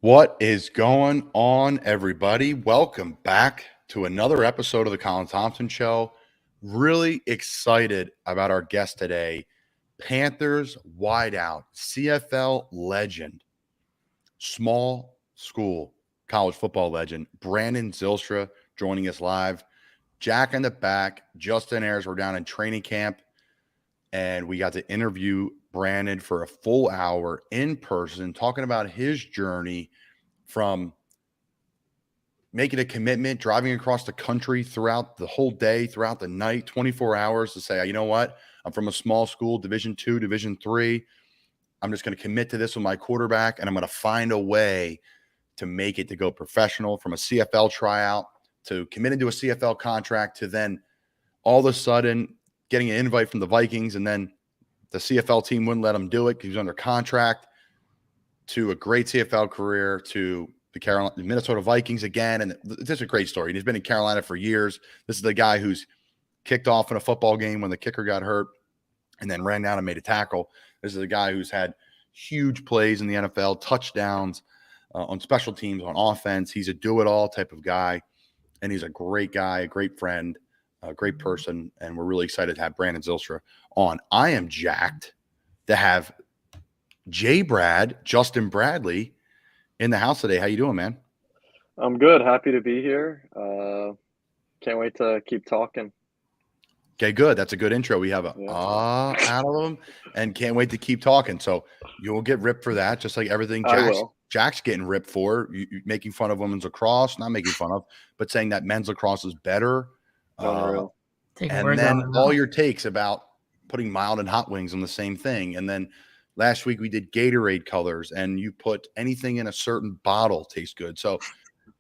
What is going on, everybody? Welcome back to another episode of the Colin Thompson Show. Really excited about our guest today, Panthers wideout, CFL legend, small school college football legend, Brandon Zylstra, joining us live. Jack in the back, Justin Ayers, we're down in training camp, and we got to interview Brandon for a full hour in person, talking about his journey from making a commitment, driving across the country throughout the whole day, throughout the night, 24 hours to say, you know what? I'm from a small school, Division II, Division III. I'm just going to commit to this with my quarterback, and I'm going to find a way to make it to go professional, from a CFL tryout to committing to a CFL contract to then all of a sudden getting an invite from the Vikings, and then the CFL team wouldn't let him do it because he was under contract, to a great CFL career, to the Minnesota Vikings again. And this is a great story. He's been in Carolina for years. This is the guy who's kicked off in a football game when the kicker got hurt and then ran down and made a tackle. This is a guy who's had huge plays in the NFL, touchdowns on special teams, on offense. He's a do-it-all type of guy, and he's a great guy, a great friend, a great person, and we're really excited to have Brandon Zylstra on. I am jacked to have Brad, Justin Bradley, in the house today. How you doing, man? I'm good. Happy to be here. Can't wait to keep talking. Okay, good. That's a good intro. We have out of them, and can't wait to keep talking. So you'll get ripped for that, just like everything Jack's getting ripped for. You making fun of women's lacrosse, not making fun of, but saying that men's lacrosse is better. Unreal. And then all your takes about putting mild and hot wings on the same thing. And then last week we did Gatorade colors, and you put anything in a certain bottle tastes good. So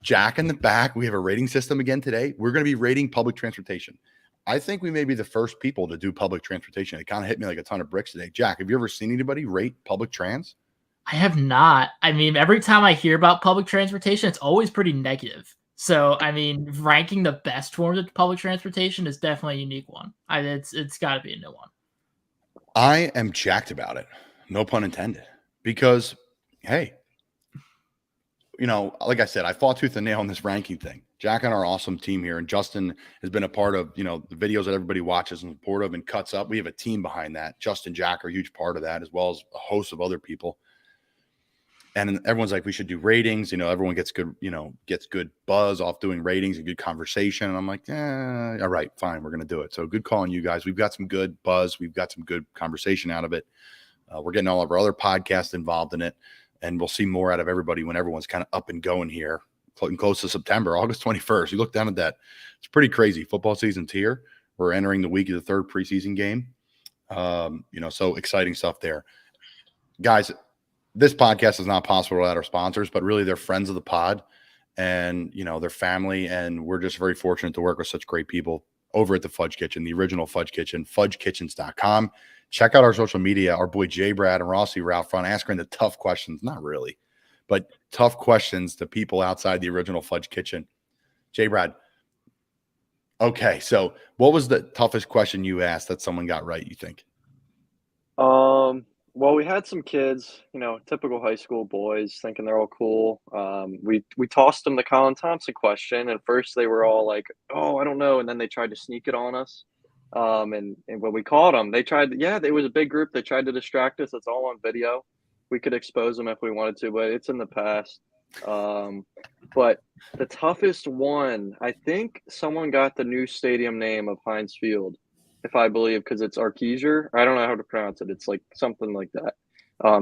Jack in the back, we have a rating system again today. We're going to be rating public transportation. I think we may be the first people to do public transportation. It kind of hit me like a ton of bricks today. Jack, have you ever seen anybody rate public trans? I have not. I mean, every time I hear about public transportation, it's always pretty negative. So, I mean, ranking the best forms of public transportation is definitely a unique one. It's got to be a new one. I am jacked about it. No pun intended. Because, hey, like I said, I fought tooth and nail on this ranking thing. Jack and our awesome team here, and Justin has been a part of, the videos that everybody watches and supportive and cuts up. We have a team behind that. Justin, Jack are a huge part of that, as well as a host of other people. And everyone's like, we should do ratings. Everyone gets good buzz off doing ratings and good conversation. And I'm like, all right, fine, we're going to do it. So good call on you guys. We've got some good buzz. We've got some good conversation out of it. We're getting all of our other podcasts involved in it, and we'll see more out of everybody when everyone's kind of up and going here, close to September, August 21st. You look down at that. It's pretty crazy. Football season's here. We're entering the week of the third preseason game. So exciting stuff there. Guys, this podcast is not possible without our sponsors, but really they're friends of the pod and, their family. And we're just very fortunate to work with such great people over at the Fudge Kitchen, the original Fudge Kitchen, fudgekitchens.com. Check out our social media. Our boy Brad and Rossi were out front answering the tough questions. Not really, but tough questions to people outside the original Fudge Kitchen. Brad. Okay. So what was the toughest question you asked that someone got right, you think? Well, we had some kids, typical high school boys thinking they're all cool. We tossed them the Colin Thompson question, and first they were all like, oh, I don't know. And then they tried to sneak it on us. And when we caught them, it was a big group. They tried to distract us. It's all on video. We could expose them if we wanted to, but it's in the past. But the toughest one, I think someone got the new stadium name of Heinz Field, if I believe, because it's Arkeesier. I don't know how to pronounce it. It's like something like that.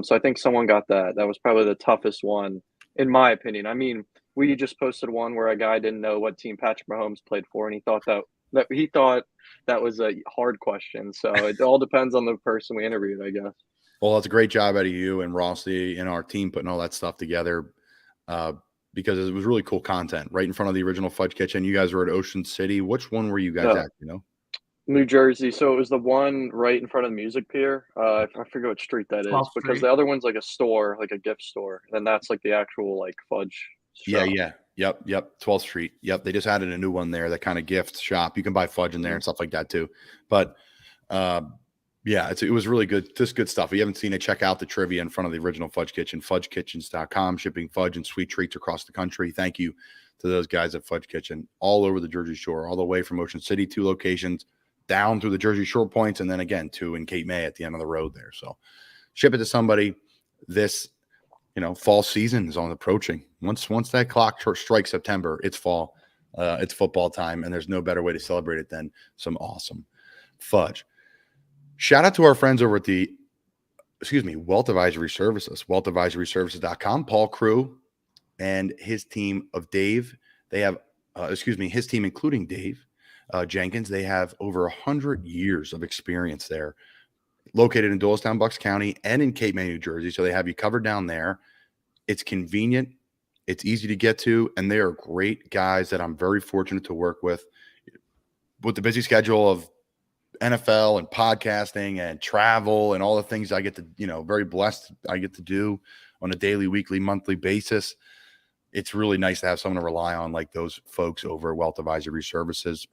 So I think someone got that. That was probably the toughest one, in my opinion. I mean, we just posted one where a guy didn't know what team Patrick Mahomes played for, and he thought that was a hard question. So it all depends on the person we interviewed, I guess. Well, that's a great job out of you and Rossi and our team putting all that stuff together because it was really cool content right in front of the original Fudge Kitchen. You guys were at Ocean City. Which one were you guys at, New Jersey. So it was the one right in front of the Music Pier. I forget what street that is, because the other one's like a store, like a gift store. And that's like the actual like fudge shop. Yeah. Yep. 12th Street. Yep. They just added a new one there, that kind of gift shop. You can buy fudge in there and stuff like that too. But Yeah, it was really good. Just good stuff. If you haven't seen it, check out the trivia in front of the original Fudge Kitchen, fudgekitchens.com, shipping fudge and sweet treats across the country. Thank you to those guys at Fudge Kitchen all over the Jersey Shore, all the way from Ocean City, 2 locations, down through the Jersey Shore points, and then again 2 in Cape May at the end of the road there. So ship it to somebody. This, fall season is approaching. Once that clock strikes September, it's fall. It's football time, and there's no better way to celebrate it than some awesome fudge. Shout out to our friends over at Wealth Advisory Services, wealthadvisoryservices.com. Paul Crew and his team of Dave. They have, his team, including Dave Jenkins. They have over 100 years of experience there, located in Doylestown, Bucks County, and in Cape May, New Jersey. So they have you covered down there. It's convenient. It's easy to get to, and they are great guys that I'm very fortunate to work with. With the busy schedule of NFL and podcasting and travel and all the things I get to, very blessed I get to do on a daily, weekly, monthly basis, it's really nice to have someone to rely on like those folks over at Wealth Advisory Services.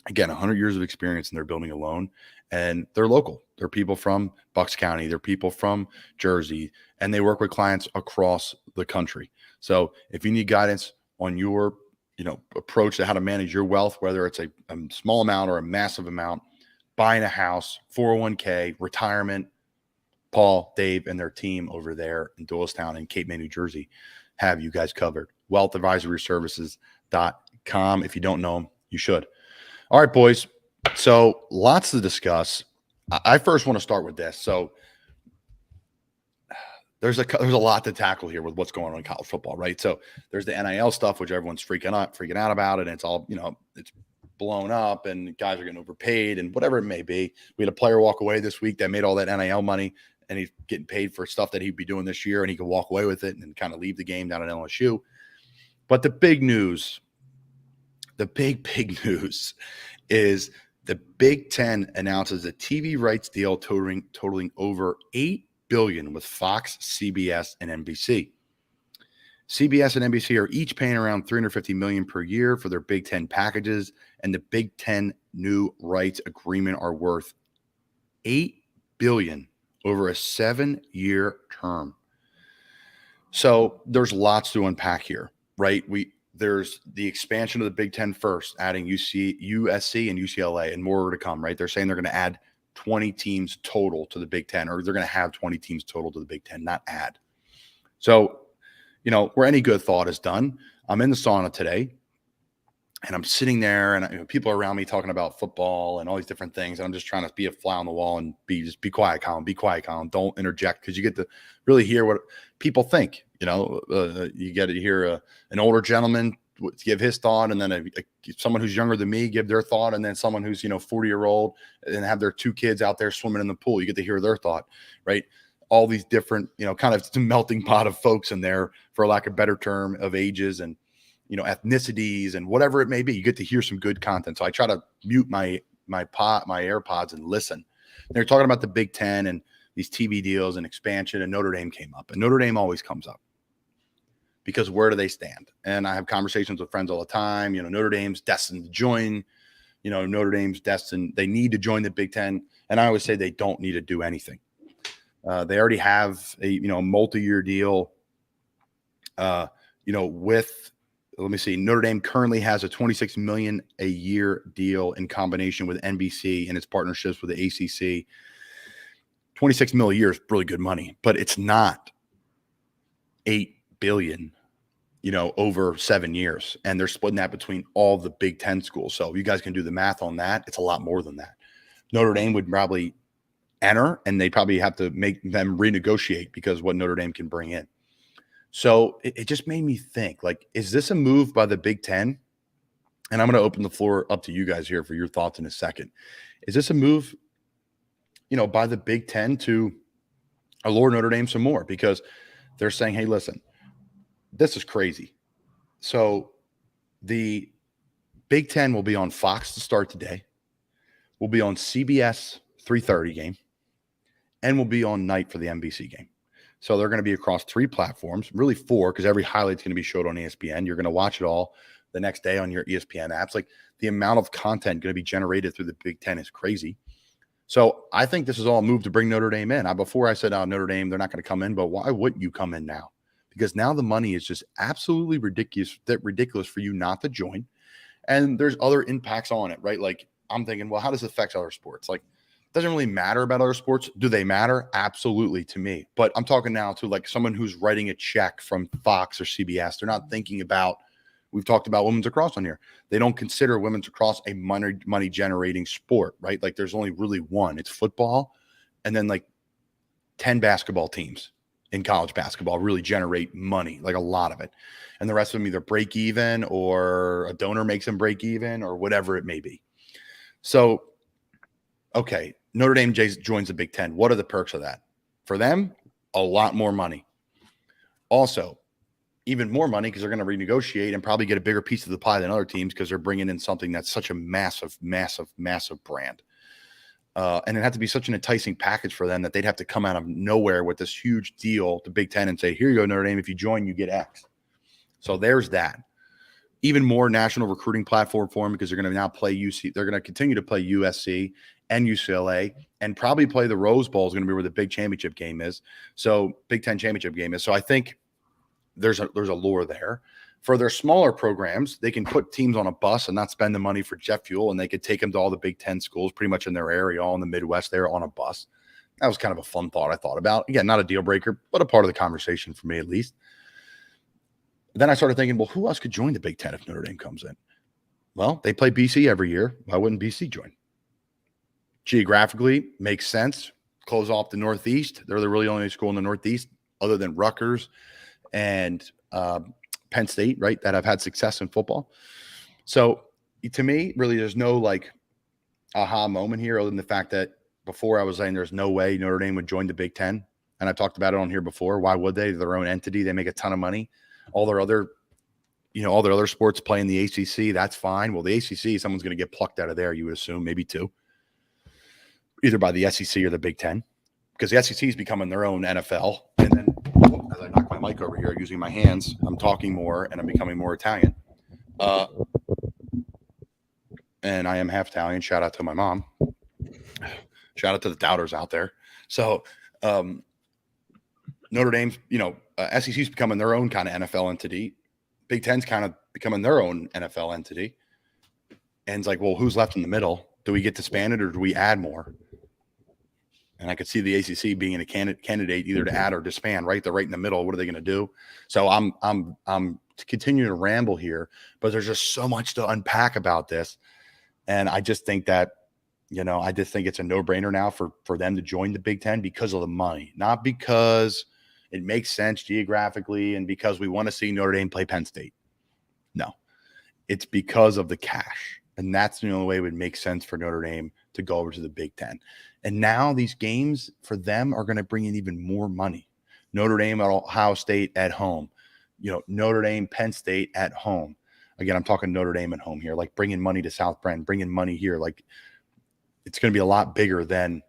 Again, 100 years of experience in their building alone, and they're local. They're people from Bucks County. They're people from Jersey, and they work with clients across the country. So if you need guidance on your, approach to how to manage your wealth, whether it's a small amount or a massive amount, buying a house, 401k, retirement, Paul, Dave, and their team over there in Doylestown and Cape May, New Jersey, have you guys covered. wealthadvisoryservices.com. If you don't know them, you should. All right, boys. So lots to discuss. I first want to start with this. So there's a lot to tackle here with what's going on in college football, right? So there's the NIL stuff, which everyone's freaking out about, and it's all, it's blown up, and guys are getting overpaid and whatever it may be. We had a player walk away this week that made all that NIL money, and he's getting paid for stuff that he'd be doing this year, and he could walk away with it and kind of leave the game down at LSU. But the big news, the big news is the Big Ten announces a TV rights deal totaling over $8 billion with Fox, CBS, and NBC. CBS and NBC are each paying around $350 million per year for their Big Ten packages, and the Big Ten new rights agreement are worth $8 billion over a 7-year term. So there's lots to unpack here, right? There's the expansion of the Big Ten first, adding USC and UCLA, and more to come, right? They're saying they're going to add 20 teams total to the Big Ten, or they're going to have 20 teams total to the Big Ten, not add. So, where any good thought is done, I'm in the sauna today, and I'm sitting there, and people are around me talking about football and all these different things, and I'm just trying to be a fly on the wall and be quiet, Colin. Be quiet, Colin. Don't interject, because you get to really hear what people think. You get to hear an older gentleman give his thought, and then someone who's younger than me give their thought, and then someone who's 40-year-old and have their 2 kids out there swimming in the pool. You get to hear their thought, right? All these different, kind of melting pot of folks in there, for lack of a better term, of ages and ethnicities and whatever it may be. You get to hear some good content. So I try to mute my AirPods and listen. They're talking about the Big Ten and these TV deals and expansion, and Notre Dame came up, and Notre Dame always comes up, because where do they stand? And I have conversations with friends all the time. Notre Dame's destined to join. Notre Dame's destined. They need to join the Big Ten. And I always say they don't need to do anything. They already have a multi-year deal. With, let me see, Notre Dame currently has a $26 million a year deal in combination with NBC and its partnerships with the ACC. $26 million a year is really good money, but it's not $8 billion, over 7 years. And they're splitting that between all the Big Ten schools. So you guys can do the math on that. It's a lot more than that. Notre Dame would probably enter, and they probably have to make them renegotiate because what Notre Dame can bring in. So it just made me think, like, is this a move by the Big Ten? And I'm going to open the floor up to you guys here for your thoughts in a second. Is this a move, by the Big Ten to allure Notre Dame some more? Because they're saying, hey, listen, this is crazy. So the Big Ten will be on Fox to start today. We'll be on CBS 3:30 game, and we'll be on night for the NBC game. So they're going to be across 3 platforms, really 4, because every highlight's going to be showed on ESPN. You're going to watch it all the next day on your ESPN apps. Like, the amount of content going to be generated through the Big Ten is crazy. So I think this is all a move to bring Notre Dame in. Before I said, Notre Dame, they're not going to come in, but why wouldn't you come in now? Because now the money is just absolutely ridiculous for you not to join. And there's other impacts on it, right? Like I'm thinking, well, how does it affect other sports? Like it doesn't really matter about other sports. Do they matter? Absolutely to me. But I'm talking now to like someone who's writing a check from Fox or CBS. They're not thinking about, we've talked about women's lacrosse on here. They don't consider women's lacrosse a money generating sport, right? Like there's only really one. It's football and then like 10 basketball teams in college basketball really generate money, like a lot of it. And the rest of them either break even or a donor makes them break even or whatever it may be. So, okay, Notre Dame joins the Big Ten. What are the perks of that? For them, a lot more money. Also, even more money because they're going to renegotiate and probably get a bigger piece of the pie than other teams because they're bringing in something that's such a massive, massive, massive brand. And it had to be such an enticing package for them that they'd have to come out of nowhere with this huge deal to Big Ten and say, here you go, Notre Dame. If you join, you get X. So there's that. Even more national recruiting platform for them because they're going to now play UC. They're going to continue to play USC and UCLA and probably play the Rose Bowl is going to be where the big championship game is. So Big Ten championship game is. So I think there's a lure there. For their smaller programs, they can put teams on a bus and not spend the money for jet fuel, and they could take them to all the Big Ten schools pretty much in their area, all in the Midwest there on a bus. That was kind of a fun thought I thought about. Again, not a deal breaker, but a part of the conversation for me at least. Then I started thinking, well, who else could join the Big Ten if Notre Dame comes in? Well, they play BC every year. Why wouldn't BC join? Geographically, makes sense. Close off the Northeast. They're the really only school in the Northeast other than Rutgers and Penn State, right, that have had success in football. So to me, really, there's no like aha moment here other than the fact that before I was saying there's no way Notre Dame would join the Big Ten. And I talked about it on here before. Why would they? They're their own entity. They make a ton of money. All their other sports play in the ACC. That's fine. Well, the ACC, someone's going to get plucked out of there, you would assume, maybe two, either by the SEC or the Big Ten, because the SEC is becoming their own NFL. And then as I knock my mic over here using my hands, I'm talking more and I'm becoming more Italian. And I am half Italian. Shout out to my mom. Shout out to the doubters out there. So Notre Dame's, SEC's becoming their own kind of NFL entity. Big Ten's kind of becoming their own NFL entity. And it's like, well, who's left in the middle? Do we get disbanded or do we add more? And I could see the ACC being a candidate either to add or disband, right? They're right in the middle. What are they going to do? So I'm continuing to ramble here, but there's just so much to unpack about this. And I just think that, I just think it's a no-brainer now for them to join the Big Ten because of the money, not because it makes sense geographically and because we want to see Notre Dame play Penn State. No, it's because of the cash. And that's the only way it would make sense for Notre Dame to go over to the Big Ten. And now these games for them are going to bring in even more money. Notre Dame at Ohio State at home, Notre Dame, Penn State at home. Again, I'm talking Notre Dame at home here, like bringing money to South Bend, bringing money here. Like it's going to be a lot bigger than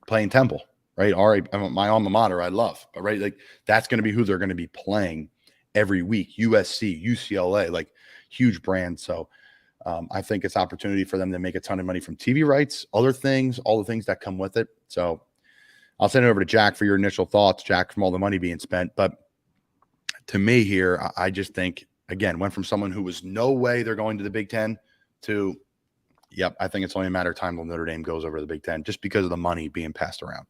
playing Temple, right? All right, my alma mater, I love, but right, like that's going to be who they're going to be playing every week. USC, UCLA, like huge brands. So I think it's opportunity for them to make a ton of money from TV rights, other things, all the things that come with it. So I'll send it over to Jack for your initial thoughts, Jack, from all the money being spent. But to me here, I just think, again, went from someone who was no way they're going to the Big Ten to, yep, I think it's only a matter of time till Notre Dame goes over to the Big Ten just because of the money being passed around.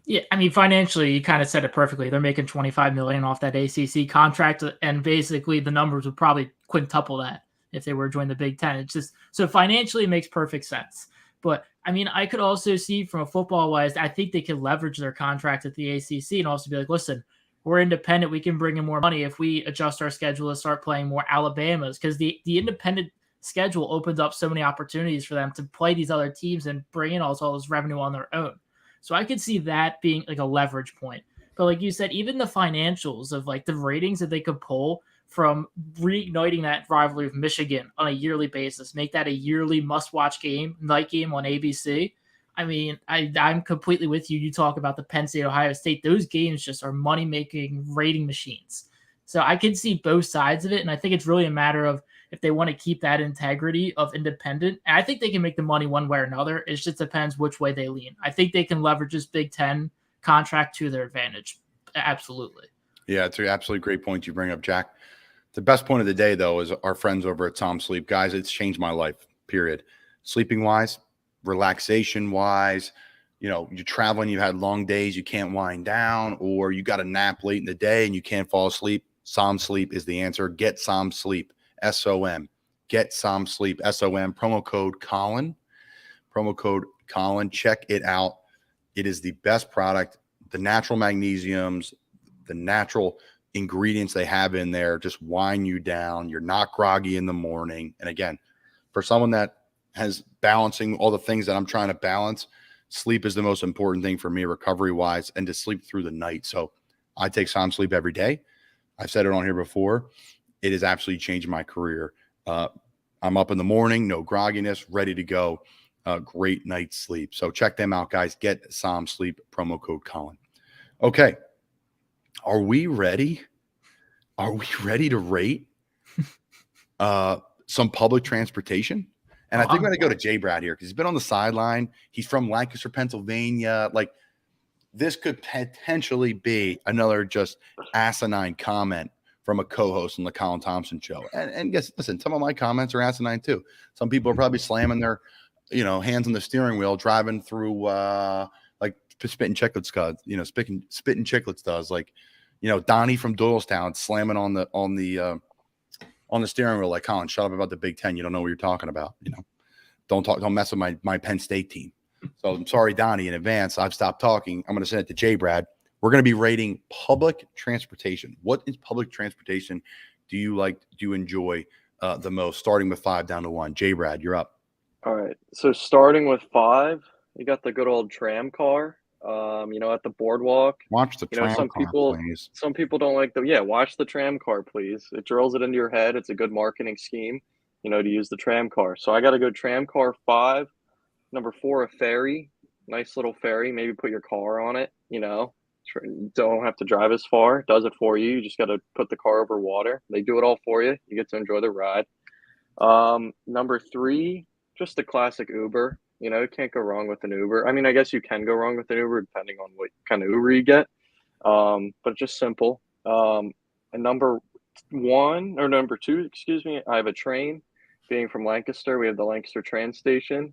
Yeah, I mean, financially, you kind of said it perfectly. They're making $25 million off that ACC contract, and basically the numbers would probably quintuple that if they were to join the Big Ten. It's just so financially it makes perfect sense. But I mean, I could also see from a football wise, I think they could leverage their contract at the ACC and also be like, listen, we're independent. We can bring in more money if we adjust our schedule to start playing more Alabamas, because the independent schedule opens up so many opportunities for them to play these other teams and bring in all this revenue on their own. So I could see that being like a leverage point. But like you said, even the financials of like the ratings that they could pull from reigniting that rivalry with Michigan on a yearly basis, make that a yearly must-watch game, night game on ABC. I mean, I'm completely with you. You talk about the Penn State, Ohio State. Those games just are money-making rating machines. So I can see both sides of it, and I think it's really a matter of if they want to keep that integrity of independent. And I think they can make the money one way or another. It just depends which way they lean. I think they can leverage this Big Ten contract to their advantage. Absolutely. Yeah, it's an absolutely great point you bring up, Jack. The best point of the day, though, is our friends over at Tom Sleep. Guys, it's changed my life, period. Sleeping-wise, relaxation-wise, you're traveling, you had long days, you can't wind down, or you got a nap late in the day and you can't fall asleep. Som Sleep is the answer. Get Som Sleep, S-O-M. Get Som Sleep, S-O-M. Promo code Colin. Promo code Colin. Check it out. It is the best product. The natural magnesiums, the natural ingredients they have in there just wind you down. You're not groggy in the morning. And again, for someone that has balancing all the things that I'm trying to balance, sleep is the most important thing for me recovery-wise, and to sleep through the night. So I take Som Sleep every day. I've said it on here before. It has absolutely changed my career. I'm up in the morning, no grogginess, ready to go. Great night's sleep. So check them out, guys. Get Som Sleep, promo code Colin. Okay. Are we ready? Are we ready to rate some public transportation? And I think I'm going to go to Jay Brad here because he's been on the sideline. He's from Lancaster, Pennsylvania. Like, this could potentially be another just asinine comment from a co-host on the Colin Thompson show. And yes, listen, some of my comments are asinine too. Some people are probably slamming their, hands on the steering wheel, driving through like Spitting Chicklets does, Spitting Chicklets does, like, Donnie from Doylestown slamming on the steering wheel, like, Colin, shut up about the Big Ten. You don't know what you're talking about. Don't mess with my Penn State team. So I'm sorry, Donnie, in advance. I've stopped talking. I'm going to send it to Jay Brad. We're going to be rating public transportation. What is public transportation do you enjoy the most, starting with 5 down to 1? Jay Brad, you're up. All right. So starting with 5, you got the good old tram car, at the boardwalk. Watch the tram car, please. Some people don't like watch the tram car, please. It drills it into your head. It's a good marketing scheme, to use the tram car. So I got to go tram car 5. Number 4, a ferry. Nice little ferry. Maybe put your car on it, Don't have to drive as far. It does it for you. You just got to put the car over water. They do it all for you. You get to enjoy the ride. Number 3, just the classic Uber. You can't go wrong with an Uber. I mean, I guess you can go wrong with an Uber depending on what kind of Uber you get. But just simple. And number 2, I have a train. Being from Lancaster, we have the Lancaster train station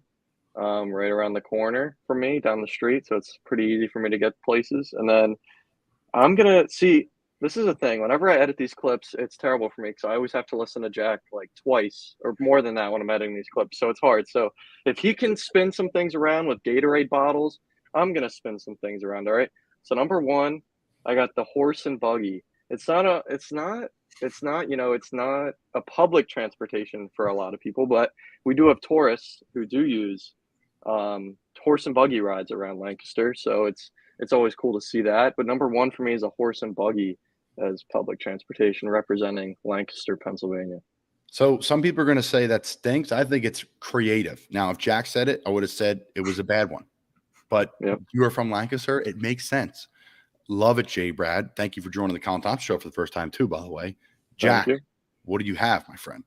right around the corner from me, down the street. So it's pretty easy for me to get places. And then I'm going to see, this is a thing. Whenever I edit these clips, it's terrible for me because I always have to listen to Jack like twice or more than that when I'm editing these clips. So it's hard. So if he can spin some things around with Gatorade bottles, I'm going to spin some things around. All right. So number 1, I got the horse and buggy. It's not a public transportation for a lot of people, but we do have tourists who do use horse and buggy rides around Lancaster. So it's always cool to see that. But number 1 for me is a horse and buggy as public transportation representing Lancaster, Pennsylvania. So some people are going to say that stinks. I think it's creative. Now, if Jack said it, I would have said it was a bad one. But You are from Lancaster. It makes sense. Love it, Jay Brad. Thank you for joining the Colin Thompson show for the first time too, by the way. Jack, what do you have, my friend?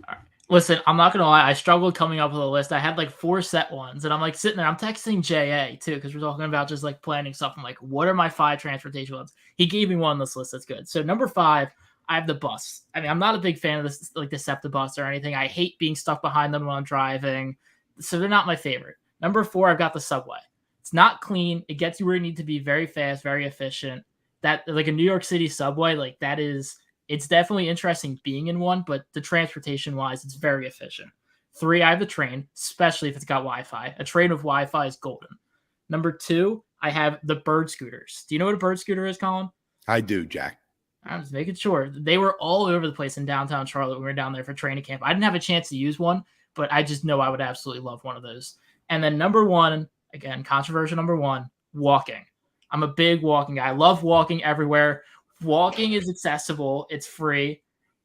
All right. Listen, I'm not going to lie. I struggled coming up with a list. I had like 4 set ones, and I'm like sitting there. I'm texting JA too because we're talking about just like planning stuff. I'm like, what are my 5 transportation ones? He gave me one on this list that's good. So number 5, I have the bus. I mean, I'm not a big fan of this, like the SEPTA bus or anything. I hate being stuck behind them when I'm driving. So they're not my favorite. Number 4, I've got the subway. It's not clean. It gets you where you need to be very fast, very efficient. That like a New York City subway, like that is, it's definitely interesting being in one, but the transportation wise, it's very efficient. 3, I have the train, especially if it's got Wi-Fi. A train with Wi-Fi is golden. Number 2, I have the bird scooters. Do you know what a bird scooter is, Colin? I do, Jack. I'm just making sure. They were all over the place in downtown Charlotte when we were down there for training camp. I didn't have a chance to use one, but I just know I would absolutely love one of those. And then number 1, again, controversial number 1, walking. I'm a big walking guy. I love walking everywhere. Walking is accessible. It's free.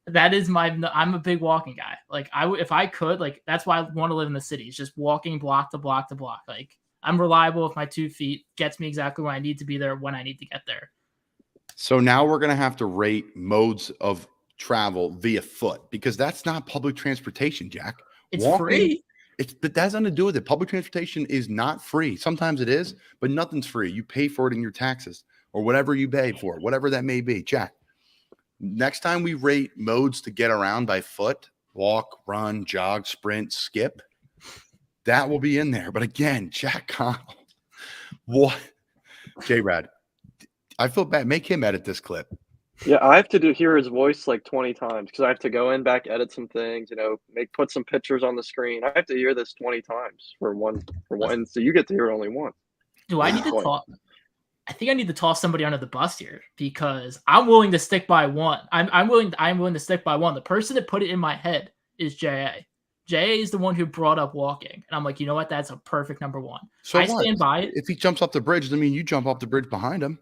That is I'm a big walking guy. Like if I could, like, that's why I want to live in the city. It's just walking block to block to block. Like I'm reliable with my 2 feet, gets me exactly where I need to be there when I need to get there. So now we're going to have to rate modes of travel via foot because that's not public transportation, Jack. It's Walking, free. but that has nothing to do with it. Public transportation is not free. Sometimes it is, but nothing's free. You pay for it in your taxes or whatever you pay for, whatever that may be. Jack, next time we rate modes to get around by foot, walk, run, jog, sprint, skip, that will be in there. But again, Jack Connell, what? J-Rad, I feel bad. Make him edit this clip. Yeah, I have to hear his voice like 20 times because I have to go in back, edit some things, put some pictures on the screen. I have to hear this 20 times for one. So you get to hear it only once. Do I need to talk? I think I need to toss somebody under the bus here because I'm willing to stick by one. I'm willing to stick by one. The person that put it in my head is JA. JA is the one who brought up walking. And I'm like, you know what? That's a perfect number one. So I stand by it. If he jumps off the bridge, doesn't mean you jump off the bridge behind him.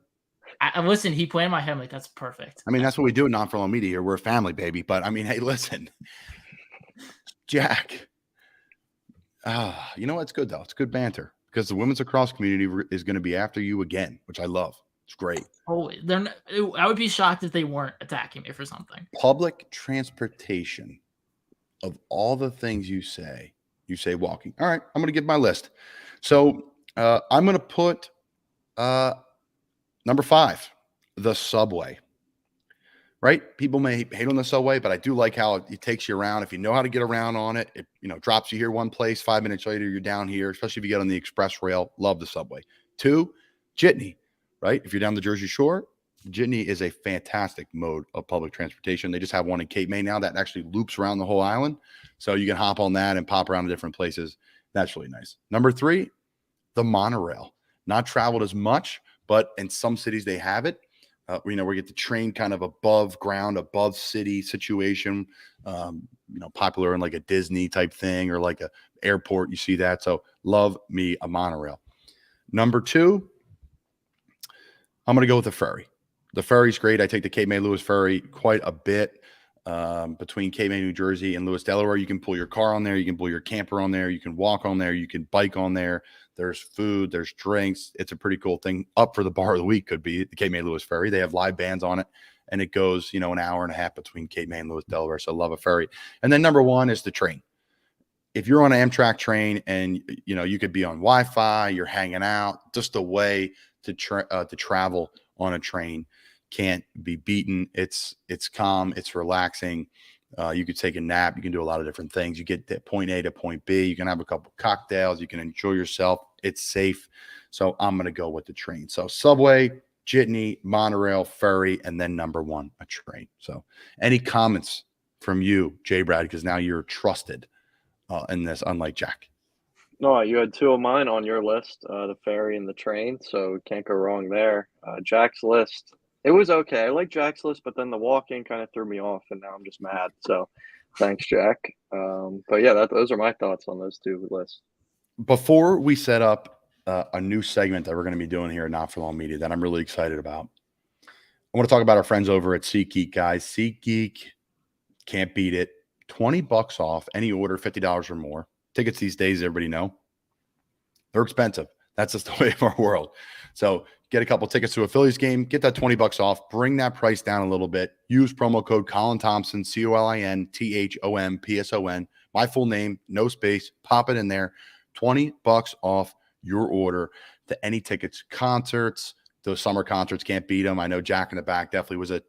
Listen, he put in my head. I'm like, that's perfect. I mean, that's what we do in Non-For-Long Media here. We're a family, baby. But I mean, hey, listen, Jack. You know what? It's good though. It's good banter because the women's lacrosse community is going to be after you again, which I love. It's great. Oh, I would be shocked if they weren't attacking me for something. Public transportation. Of all the things you say walking. All right, I'm going to give my list. So I'm going to put number 5, the subway. Right? People may hate on the subway, but I do like how it takes you around. If you know how to get around on it, it drops you here one place, 5 minutes later you're down here, especially if you get on the express rail. Love the subway. 2, jitney, right? If you're down the Jersey Shore, jitney is a fantastic mode of public transportation. They just have one in Cape May now that actually loops around the whole island. So you can hop on that and pop around to different places. That's really nice. Number 3, the monorail. Not traveled as much, but in some cities they have it. We get the train kind of above ground, above city situation, popular in like a Disney type thing or like a airport. You see that. So love me a monorail. Number 2, I'm going to go with the ferry. The ferry's great. I take the Cape May Lewis ferry quite a bit between Cape May, New Jersey and Lewis, Delaware. You can pull your car on there. You can pull your camper on there. You can walk on there. You can bike on there. There's food. There's drinks. It's a pretty cool thing. Up for the bar of the week could be the Cape May Lewis ferry. They have live bands on it, and it goes, an hour and a half between Cape May and Lewis, Delaware. So I love a ferry. And then number 1 is the train. If you're on an Amtrak train and, you could be on Wi-Fi, you're hanging out, just a way to travel on a train can't be beaten. It's calm. It's relaxing. You could take a nap. You can do a lot of different things. You get to point A to point B. You can have a couple cocktails. You can enjoy yourself. It's safe. So I'm going to go with the train. So subway, jitney, monorail, ferry, and then number 1, a train. So any comments from you, J-Brad, because now you're trusted in this, unlike Jack. No, you had 2 of mine on your list, the ferry and the train, so can't go wrong there. Jack's list, it was okay. I like Jack's list, but then the walking kind of threw me off, and now I'm just mad. So thanks, Jack. But yeah, those are my thoughts on those 2 lists. Before we set up a new segment that we're going to be doing here at Not For Long Media that I'm really excited about, I want to talk about our friends over at SeatGeek, guys. SeatGeek, can't beat it. $20 off any order, $50 or more. Tickets these days, everybody know, they're expensive. That's just the way of our world. So get a couple tickets to a Phillies game, get that $20 off, bring that price down a little bit. Use promo code Colin Thompson, COLINTHOMPSON. My full name, no space. Pop it in there. $20 off your order to any tickets, concerts. Those summer concerts, can't beat them. I know Jack in the back definitely was at,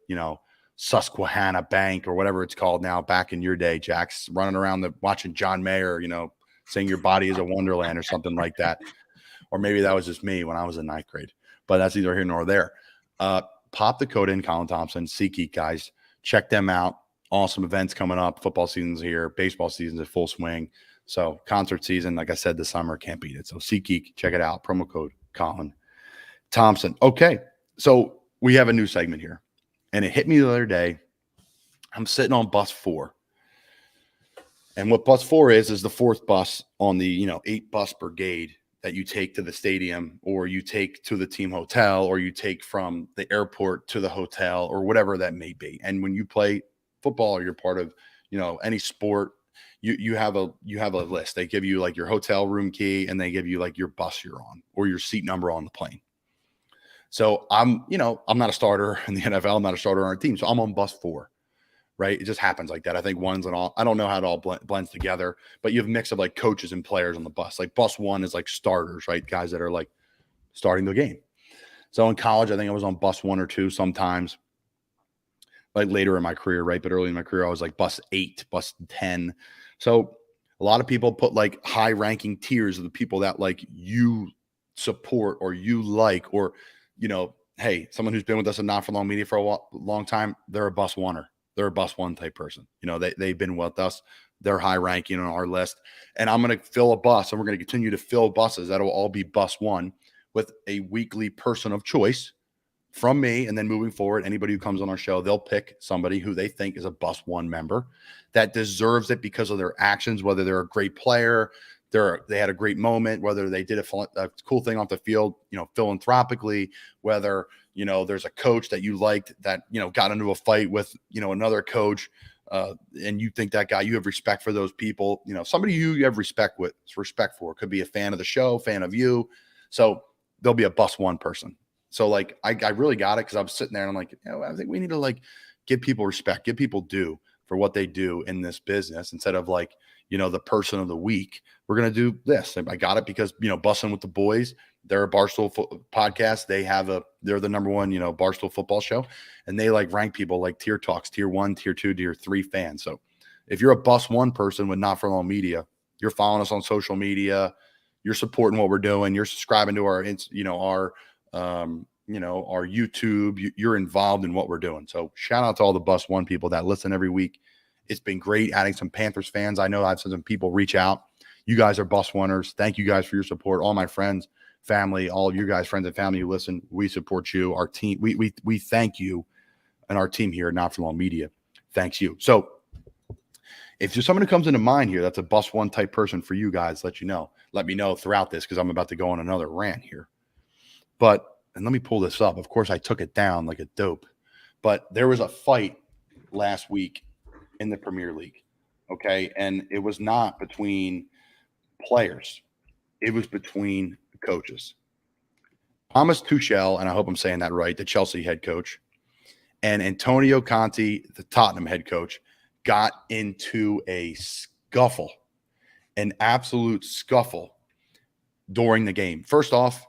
Susquehanna Bank or whatever it's called now. Back in your day, Jack's running around watching John Mayer, saying your body is a wonderland or something like that. Or maybe that was just me when I was in 9th grade. But that's neither here nor there. Pop the code in, Colin Thompson, SeatGeek, guys. Check them out. Awesome events coming up. Football season's here. Baseball season's in full swing. So concert season, like I said, this summer, can't beat it. So SeatGeek, check it out. Promo code Colin Thompson. Okay, so we have a new segment here. And it hit me the other day. I'm sitting on bus 4. And what bus 4 is the 4th bus on the, 8 bus brigade that you take to the stadium or you take to the team hotel or you take from the airport to the hotel or whatever that may be. And when you play football or you're part of, any sport, you have a list. They give you like your hotel room key and they give you like your bus you're on or your seat number on the plane. So I'm not a starter in the NFL. I'm not a starter on our team. So I'm on bus 4, right? It just happens like that. I think one's and all. I don't know how it all blends together, but you have a mix of like coaches and players on the bus. Like bus one is like starters, right? Guys that are like starting the game. So in college, I think I was on bus 1 or 2 sometimes, like later in my career, right? But early in my career, I was like bus 8, bus 10. So a lot of people put like high ranking tiers of the people that like you support or you like, or, hey, someone who's been with us at Not For Long Media for a long time, they're a bus oneer. They're a bus one type person. They've been with us. They're high ranking on our list. And I'm going to fill a bus, and we're going to continue to fill buses. That'll all be bus one with a weekly person of choice from me. And then moving forward, anybody who comes on our show, they'll pick somebody who they think is a bus one member that deserves it because of their actions, whether they're a great player, they had a great moment, whether they did a cool thing off the field, philanthropically, whether, there's a coach that you liked that, got into a fight with, another coach, and you think that guy, you have respect for those people, somebody you have respect for, could be a fan of the show, fan of you. So there'll be a bus one person. So like, I really got it, because I was sitting there and I'm like, I think we need to like give people respect, give people due for what they do in this business, instead of like, the person of the week. We're going to do this. I got it because, Bussin' with the Boys, they're a Barstool podcast. They're the number one, Barstool football show. And they like rank people like tier talks, tier 1, tier 2, tier 3 fans. So if you're a bus one person with Not For Long Media, you're following us on social media, you're supporting what we're doing, you're subscribing to our YouTube, you're involved in what we're doing. So shout out to all the bus one people that listen every week. It's been great adding some Panthers fans. I know I've seen some people reach out. You guys are bus oneers. Thank you guys for your support. All my friends, family, all of you guys, friends and family who listen, we support you. Our team, we thank you, and our team here at Not For Long Media thanks you. So if there's someone who comes into mind here that's a bus one type person for you guys, let me know throughout this, because I'm about to go on another rant here. And let me pull this up. Of course, I took it down like a dope. But there was a fight last week in the Premier League, okay? And it was not between players. It was between coaches. Thomas Tuchel, and I hope I'm saying that right, the Chelsea head coach, and Antonio Conte, the Tottenham head coach, got into a scuffle, an absolute scuffle during the game. First off,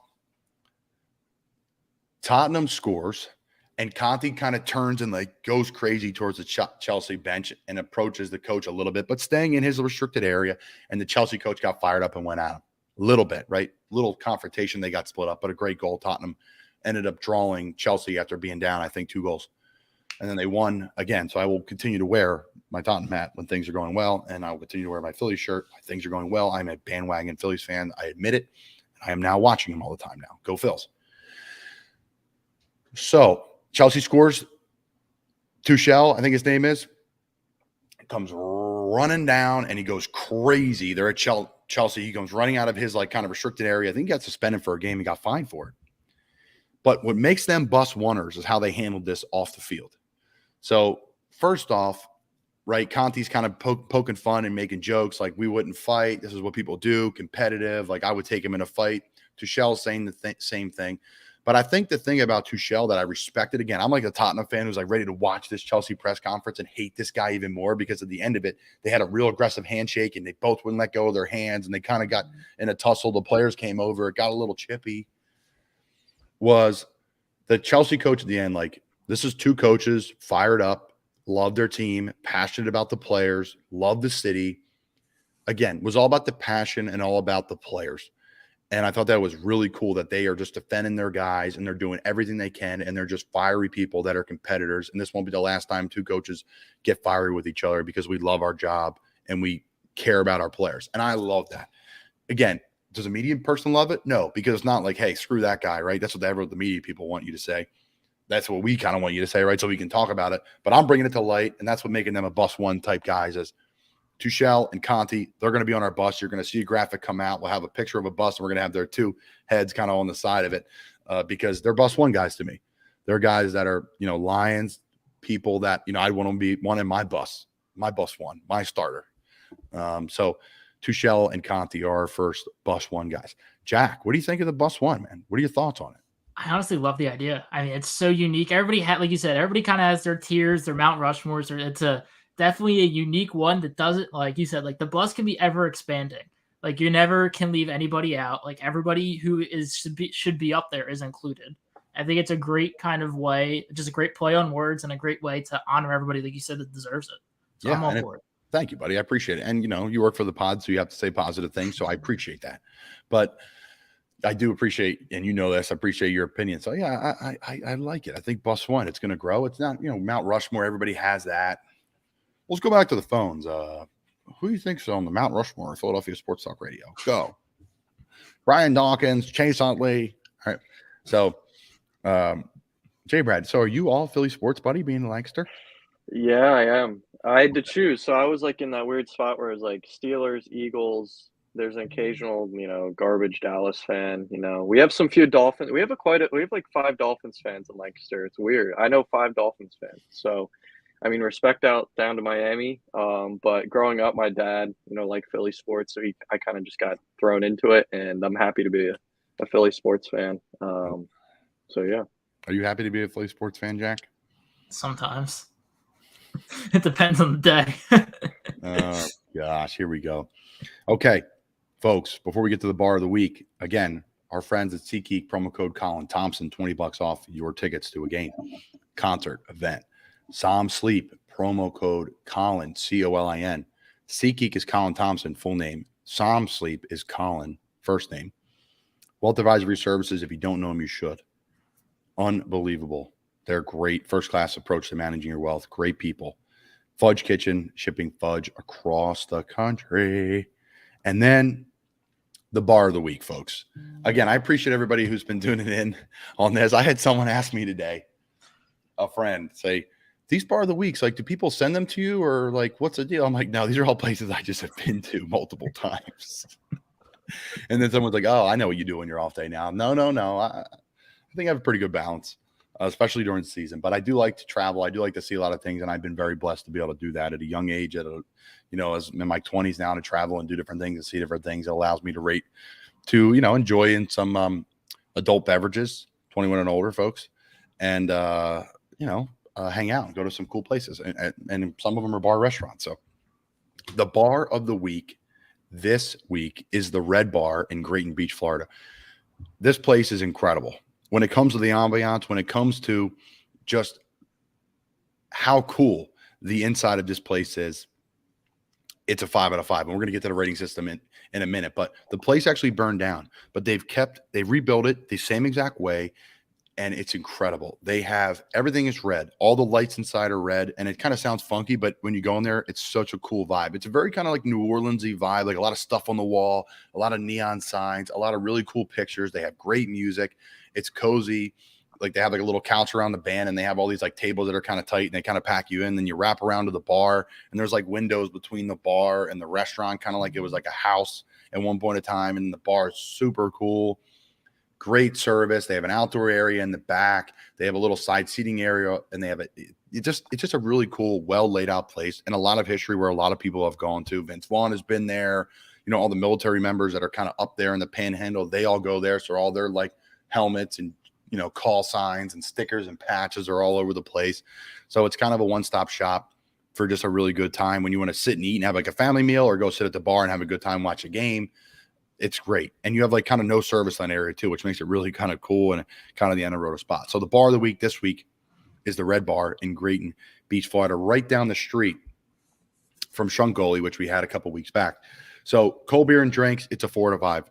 Tottenham scores, and Conte kind of turns and like goes crazy towards the Chelsea bench and approaches the coach a little bit, but staying in his restricted area. And the Chelsea coach got fired up and went at him a little bit, right? Little confrontation. They got split up, but a great goal. Tottenham ended up drawing Chelsea after being down, I think, 2 goals. And then they won again. So I will continue to wear my Tottenham hat when things are going well, and I will continue to wear my Phillies shirt when things are going well. I'm a bandwagon Phillies fan. I admit it. I am now watching them all the time now. Go Phils. So Chelsea scores. Tuchel, I think his name is, comes running down and he goes crazy. They're at Chelsea. He comes running out of his like kind of restricted area. I think he got suspended for a game. He got fined for it. But what makes them bus oneers is how they handled this off the field. So first off, right, Conte's kind of poking fun and making jokes like, we wouldn't fight. This is what people do, competitive. Like, I would take him in a fight. Tuchel saying the same thing. But I think the thing about Tuchel that I respected, again, I'm like a Tottenham fan who's like ready to watch this Chelsea press conference and hate this guy even more, because at the end of it, they had a real aggressive handshake and they both wouldn't let go of their hands, and they kind of got in a tussle. The players came over. It got a little chippy. Was the Chelsea coach at the end, like, this is 2 coaches fired up, love their team, passionate about the players, love the city. Again, was all about the passion and all about the players. And I thought that was really cool that they are just defending their guys and they're doing everything they can, and they're just fiery people that are competitors. And this won't be the last time 2 coaches get fiery with each other, because we love our job and we care about our players. And I love that. Again, does a media person love it? No, because it's not like, hey, screw that guy, right? That's what the media people want you to say. That's what we kind of want you to say, right? So we can talk about it. But I'm bringing it to light, and that's what making them a bus one type guys is. Tuchel and Conte, they're going to be on our bus. You're going to see a graphic come out. We'll have a picture of a bus, and we're going to have their 2 heads kind of on the side of it, because they're bus one guys to me. They're guys that are, Lions, people that, I want to be one in my bus one, my starter. So Tuchel and Conte are our first bus one guys. Jack, what do you think of the bus one, man? What are your thoughts on it? I honestly love the idea. I mean, it's so unique. Everybody had, like you said, everybody kind of has their tiers, their Mount Rushmores. Or it's a definitely a unique one that doesn't, like you said, like the bus can be ever expanding. Like you never can leave anybody out. Like everybody who is should be up there is included. I think it's a great kind of way, just a great play on words and a great way to honor everybody, like you said, that deserves it. So I'm all for it. Thank you, buddy. I appreciate it. And you work for the pod, so you have to say positive things. So I appreciate that. But I do appreciate, and this, I appreciate your opinion. So yeah, I like it. I think bus one, it's going to grow. It's not, Mount Rushmore. Everybody has that. Let's go back to the phones. Who do you think's on the Mount Rushmore, Philadelphia Sports Talk Radio? Go. Brian Dawkins, Chase Huntley. All right. So, Jay Brad, so are you all Philly sports, buddy, being in Lancaster? Yeah, I am. I had to choose. So I was like in that weird spot where it was like Steelers, Eagles. There's an occasional, garbage Dallas fan. We have few Dolphins. We have like 5 Dolphins fans in Lancaster. It's weird. I know 5 Dolphins fans. So, I mean, respect out down to Miami. But growing up, my dad, liked Philly sports, so I kind of just got thrown into it, and I'm happy to be a Philly sports fan. So yeah. Are you happy to be a Philly sports fan, Jack? Sometimes. It depends on the day. Oh, gosh, here we go. Okay, folks, before we get to the bar of the week, again, our friends at SeatGeek, promo code Colin, Thompson, $20 off your tickets to a game, concert, event. Som Sleep, promo code Colin, Colin. SeatGeek is Colin Thompson, full name. Som Sleep is Colin, first name. Wealth Advisory Services, if you don't know them, you should. Unbelievable. They're great. First-class approach to managing your wealth. Great people. Fudge Kitchen, shipping fudge across the country. And then the bar of the week, folks. Again, I appreciate everybody who's been tuning in on this. I had someone ask me today, a friend, say, these bar of the weeks, like, do people send them to you or like, what's the deal? I'm like, no, these are all places I just have been to multiple times. And then someone's like, oh, I know what you do on your off day now. No. I think I have a pretty good balance, especially during the season. But I do like to travel. I do like to see a lot of things, and I've been very blessed to be able to do that at a young age. As in my 20s now, to travel and do different things and see different things. It allows me to enjoy in some adult beverages, 21 and older folks, and hang out and go to some cool places. And some of them are bar restaurants. So the bar of the week this week is the Red Bar in Grayton Beach, Florida. This place is incredible. When it comes to the ambiance, when it comes to just how cool the inside of this place is, it's a 5 out of 5. And we're going to get to the rating system in a minute. But the place actually burned down. But they rebuilt it the same exact way. And it's incredible. They have everything is red. All the lights inside are red. And it kind of sounds funky, but when you go in there, it's such a cool vibe. It's a very kind of like New Orleans-y vibe, like a lot of stuff on the wall, a lot of neon signs, a lot of really cool pictures. They have great music. It's cozy. Like they have like a little couch around the band, and they have all these like tables that are kind of tight, and they kind of pack you in. Then you wrap around to the bar, and there's like windows between the bar and the restaurant, kind of like it was like a house at one point in time. And the bar is super cool. Great service. They have an outdoor area in the back. They have a little side seating area, and they have it's just a really cool, well laid out place, and a lot of history where a lot of people have gone to. Vince Vaughn has been there. All the military members that are kind of up there in the Panhandle, they all go there. So all their like helmets and call signs and stickers and patches are all over the place. So it's kind of a one-stop shop for just a really good time when you want to sit and eat and have like a family meal, or go sit at the bar and have a good time, watch a game. It's great. And you have like kind of no service line area too, which makes it really kind of cool and kind of the end of road spot. So the bar of the week this week is the Red Bar in Grayton Beach, Florida, right down the street from Shunkoli, which we had a couple weeks back. So cold beer and drinks, it's a 4 out of 5.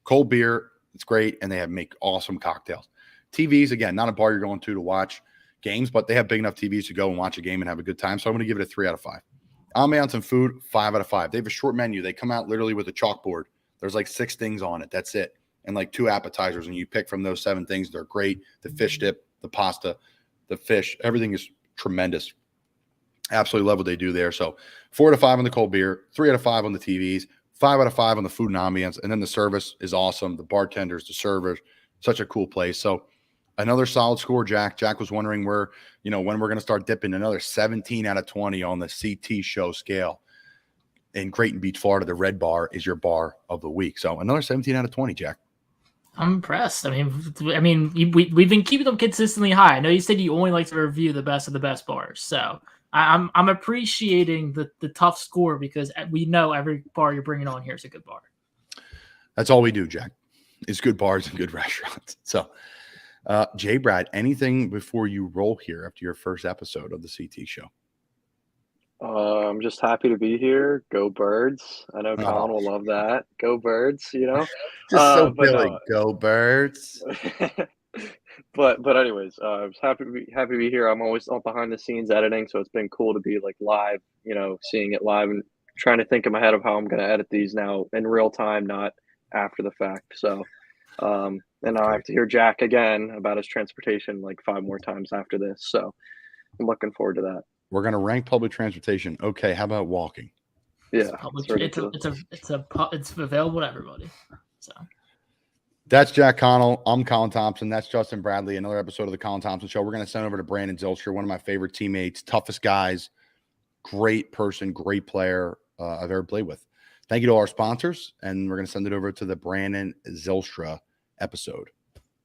Cold beer, it's great. And they make awesome cocktails. TVs, again, not a bar you're going to watch games, but they have big enough TVs to go and watch a game and have a good time. So I'm going to give it a 3 out of 5. Ambiance and food, 5 out of 5. They have a short menu. They come out literally with a chalkboard. There's like 6 things on it. That's it. And like 2 appetizers. And you pick from those 7 things. They're great. The fish dip, the pasta, the fish, everything is tremendous. Absolutely love what they do there. So 4 out of 5 on the cold beer, 3 out of 5 on the TVs, 5 out of 5 on the food and ambiance. And then the service is awesome. The bartenders, the servers, such a cool place. So another solid score, Jack. Jack was wondering when we're going to start dipping. Another 17 out of 20 on the CT show scale. In Grayton Beach, Florida, the Red Bar is your bar of the week. So another 17 out of 20, Jack. I'm impressed. We've been keeping them consistently high. I know you said you only like to review the best of the best bars, so I'm appreciating the tough score because we know every bar you're bringing on here is a good bar. That's all we do, Jack, is good bars and good restaurants. So, J. Brad, anything before you roll here after your first episode of the CT show? I'm just happy to be here. Go Birds! I know Oh. Colin will love that. Go Birds! You know, Just so but Billy, no. go Birds. but anyways, I was happy to be here. I'm always on behind the scenes editing, so it's been cool to be like live. You know, seeing it live and trying to think in my head of how I'm going to edit these now in real time, not after the fact. So, and now I have to hear Jack again about his transportation like 5 more times after this. So, I'm looking forward to that. We're going to rank public transportation. Okay, how about walking? Yeah, it's available to everybody. So that's Jack Connell. I'm Colin Thompson. That's Justin Bradley. Another episode of the Colin Thompson Show. We're going to send over to Brandon Zylstra, one of my favorite teammates, toughest guys, great person, great player I've ever played with. Thank you to all our sponsors, and we're going to send it over to the Brandon Zylstra episode.